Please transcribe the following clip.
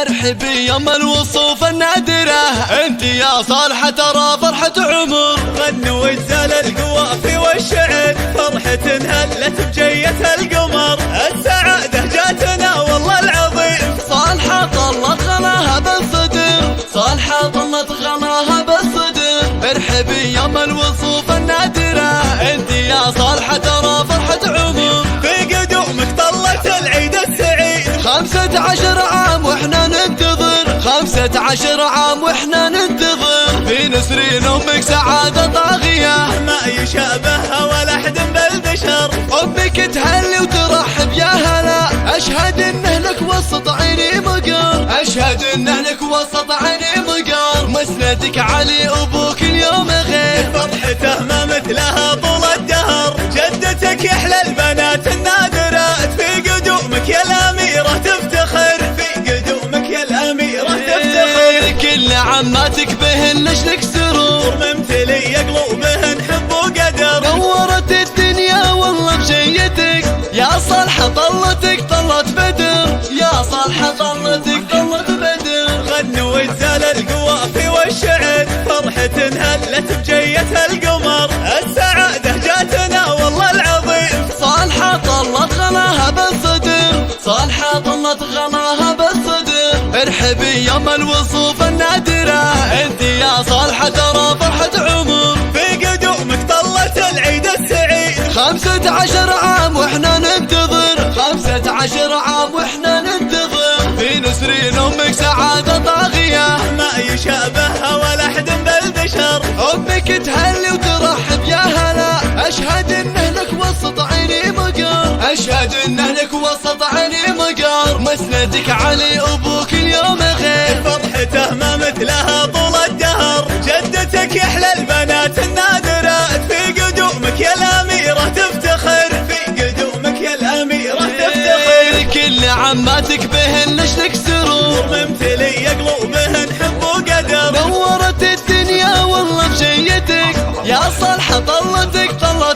ارحبي يم الوصوف النادرة، انت يا صالحة ترى فرحة عمر. غنوا وجزال القوافي والشعر، فرحة هلت بجية القمر. السعادة جاتنا والله العظيم، صالحة طلت غلاها بالصدر، صالحة طلت غلاها بالصدر. ارحبي يم الوصوف النادرة، انت يا صالحة ترى فرحة عمر. في قدومك طلت العيد السعيد، 15 عام واحنا ننتظر، 15 عام واحنا ننتظر. في نسرين امك سعادة طاغية ما يشابهها ولا احد بالبشر. امك تهلي وترحب يا هلا، اشهد انه لك وسط عيني مقر، اشهد انه لك وسط عيني مقر. مسندك علي ابوك اليوم غير، فرحته ما مثلها طول الدهر. جدتك يحلى البنات النادرات، في قدومك يا الاميرة تفتخر، في قدومك يا الاميرة تفتخر. كل عماتك بهن لك سرور، ممتلي قلوبهن حب وقدر. نورت الدنيا والله بجيتك يا صالحة، طلتك طلت بدر، يا صالحة طلتك طلت بدر. غنوا وجزال القوافي والشعر، فرحة هلت بجية القمر. السعادة جاتنا والله العظيم، صالحة طلت غلاها بالصدر، صالحة طلت غلاها بالصدر. ارحبي يم الوصوف النادرة، انت يا صالحة ترى فرحة عمر. في قدومك طلت العيد السعيد، 15 عام واحنا ننتظر، 15 عام واحنا ننتظر. في نسرين امك سعادة طاغية ما يشابهها ولا احد بالبشر. امك تهلي وترحب يا هلا، اشهد انه لك وسط عيني مقر، اشهد انه لك وسط عيني مقر. مسندك علي ابوك اليوم غير، فرحته ما مثلها طول الدهر. جدتك يحلى البنات النادرات، في قدومك يا الاميرة تفتخر، في قدومك يا الاميرة تفتخر. كل عماتك بهن لك سرور، ممتلي قلوبهن حب وقدر. نورت الدنيا والله بجيتك يا صالحة، طلتك طلت